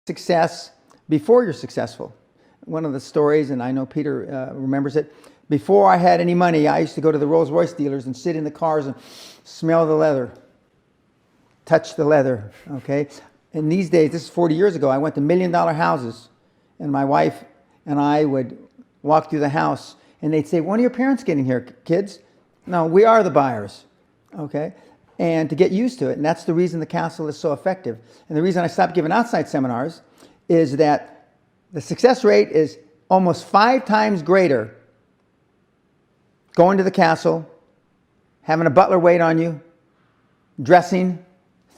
Success before you're successful. One of the stories, and I know Peter remembers it, before I had any money, I used to go to the Rolls Royce dealers and sit in the cars and smell the leather, touch the leather, okay? And these days, this is 40 years ago, I went to $1 million houses, and my wife and I would walk through the house, and they'd say, when are your parents getting here, kids? No, we are the buyers, okay? And to get used to it, and that's the reason the castle is so effective. And the reason I stopped giving outside seminars is that the success rate is almost 5 times greater going to the castle, having a butler wait on you, dressing,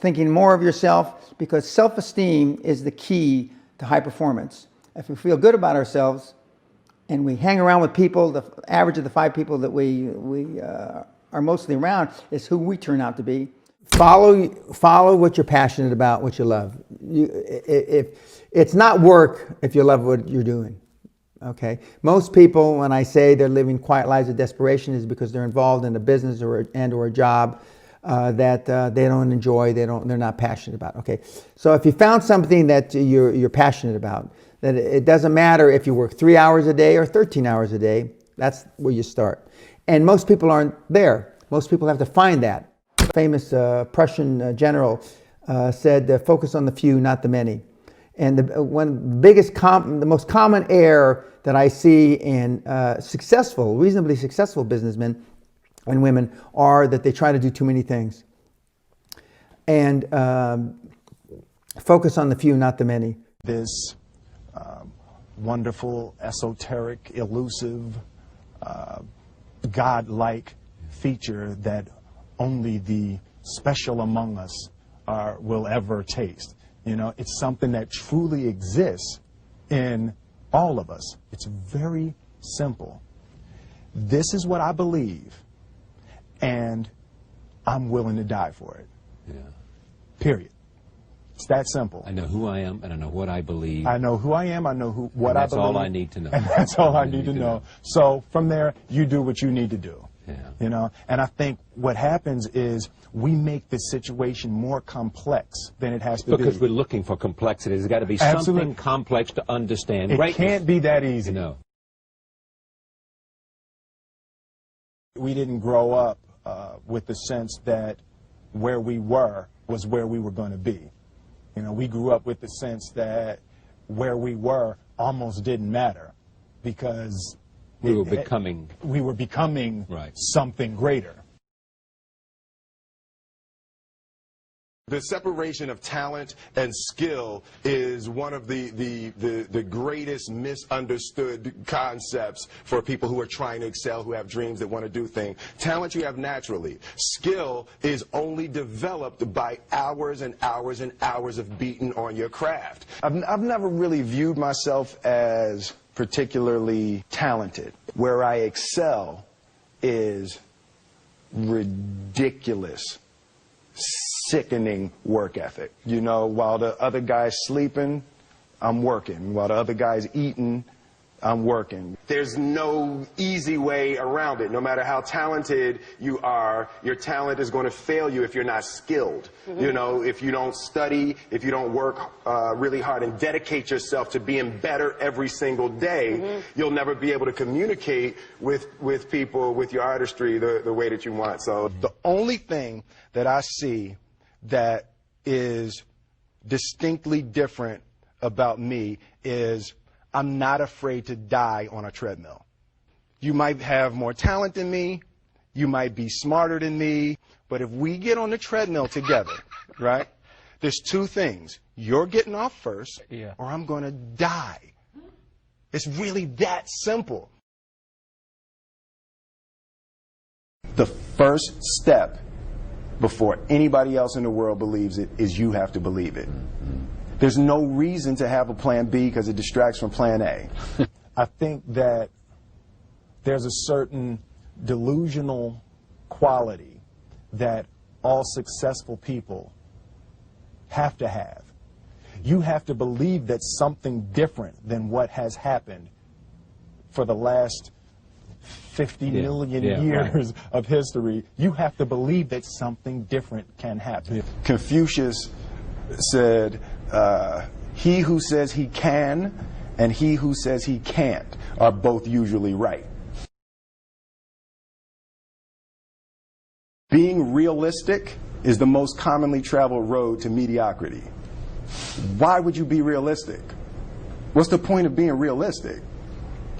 thinking more of yourself, because self-esteem is the key to high performance. If we feel good about ourselves and we hang around with people, the average of the 5 people that we are mostly around is who we turn out to be. Follow what you're passionate about, what you love. If it's not work if you love what you're doing. Okay. Most people, when I say they're living quiet lives of desperation, is because they're involved in a business or a job that they don't enjoy. They're not passionate about. Okay. So if you found something that you're passionate about, then it doesn't matter if you work 3 hours a day or 13 hours a day. That's where you start. And most people aren't there. Most people have to find that. Famous Prussian general said, "Focus on the few, not the many." And the most common error that I see in reasonably successful businessmen and women are that they try to do too many things. And focus on the few, not the many. This wonderful, esoteric, elusive, God-like feature that only the special among us will ever taste. You know, it's something that truly exists in all of us. It's very simple. This is what I believe, and I'm willing to die for it. Yeah. Period. It's that simple. I know who I am, and I know what I believe. I know who I am, I know what I believe. That's all I need to know. And that's all I need to know. So from there, you do what you need to do. Yeah. You know, and I think what happens is we make the situation more complex than it has to be. Because we're looking for complexity. There's got to be something complex to understand. It can't be that easy. No. We didn't grow up with the sense that where we were was where we were going to be. You know, we grew up with the sense that where we were almost didn't matter because we were becoming right. Something greater. The separation of talent and skill is one of the greatest misunderstood concepts for people who are trying to excel, who have dreams that want to do things. Talent you have naturally. Skill is only developed by hours and hours and hours of beating on your craft. I've never really viewed myself as particularly talented. Where I excel is ridiculous, sickening work ethic. You know, while the other guy's sleeping, I'm working. While the other guy's eating, I'm working. There's no easy way around it. No matter how talented you are, your talent is going to fail you if you're not skilled. Mm-hmm. You know, if you don't study, if you don't work really hard and dedicate yourself to being better every single day, mm-hmm. you'll never be able to communicate with people, with your artistry, the way that you want. So the only thing that I see that is distinctly different about me is I'm not afraid to die on a treadmill. You might have more talent than me, you might be smarter than me, but if we get on the treadmill together, right, there's 2 things. You're getting off first, or I'm going to die. It's really that simple. The first step before anybody else in the world believes it is you have to believe it. There's no reason to have a plan B because it distracts from plan A. I think that there's a certain delusional quality that all successful people have to have. You have to believe that something different than what has happened for the last 50 million years of history. You have to believe that something different can happen. Confucius said, He who says he can and he who says he can't are both usually right. Being realistic is the most commonly traveled road to mediocrity. Why would you be realistic? What's the point of being realistic?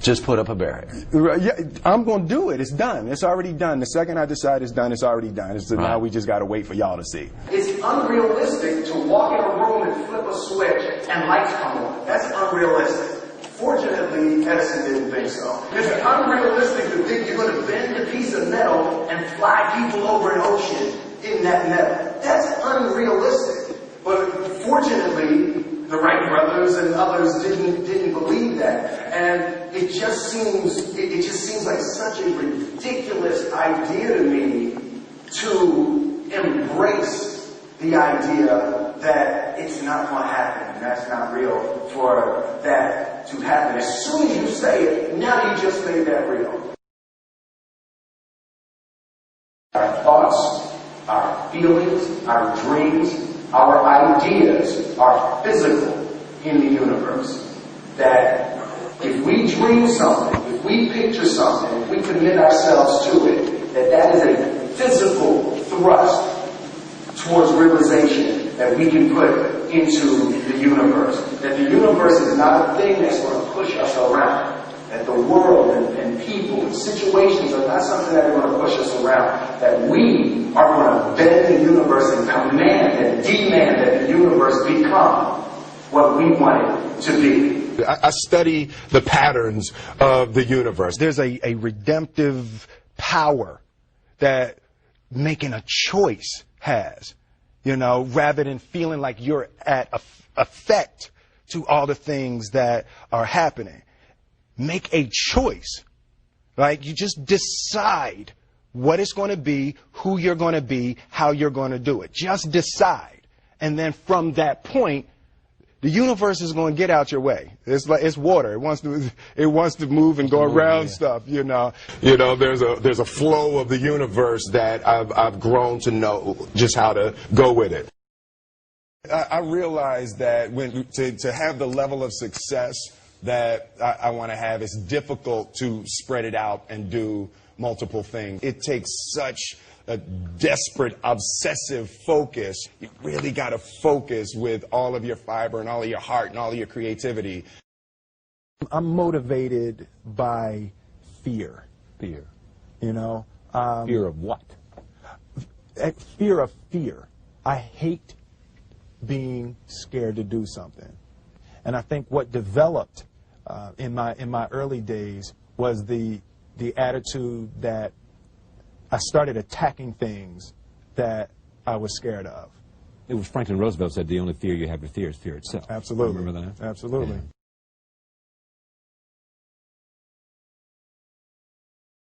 Just put up a barrier. Yeah, I'm going to do it. It's done. It's already done. The second I decide it's done, it's already done. So now we just got to wait for y'all to see. It's unrealistic to walk in a room and flip a switch and lights come on. That's unrealistic. Fortunately, Edison didn't think so. It's unrealistic to think you're going to bend a piece of metal and fly people over an ocean in that metal. That's unrealistic. But fortunately, the Wright brothers and others didn't believe that, and it just seems like such a ridiculous idea to me to embrace the idea that it's not going to happen and that's not real for that to happen. As soon as you say it, now you just made that real. Our thoughts, our feelings, our dreams, our ideas are physical in the universe. That if we dream something, if we picture something, if we commit ourselves to it, that is a physical thrust towards realization that we can put into the universe. That the universe is not a thing that's going to push us around. That the world and people and situations are not something that are going to push us around. That we are going to bend the universe and command and demand that the universe become what we want it to be. I study the patterns of the universe. There's a redemptive power that making a choice has, you know, rather than feeling like you're at effect to all the things that are happening. Make a choice, right? You just decide what it's going to be, who you're going to be, how you're going to do it. Just decide. And then from that point, the universe is going to get out your way. It's like it's water. It wants to move and go around stuff, you know. You know, there's a flow of the universe that I've grown to know just how to go with it. I realize that to have the level of success that I want to have, it's difficult to spread it out and do multiple things. It takes such a desperate, obsessive focus. You really got to focus with all of your fiber and all of your heart and all of your creativity. I'm motivated by fear. Fear. You know? Fear of what? Fear of fear. I hate being scared to do something. And I think what developed in my early days was the attitude that I started attacking things that I was scared of. It was Franklin Roosevelt said the only fear you have to fear is fear itself. Absolutely. Remember that? Absolutely. Yeah.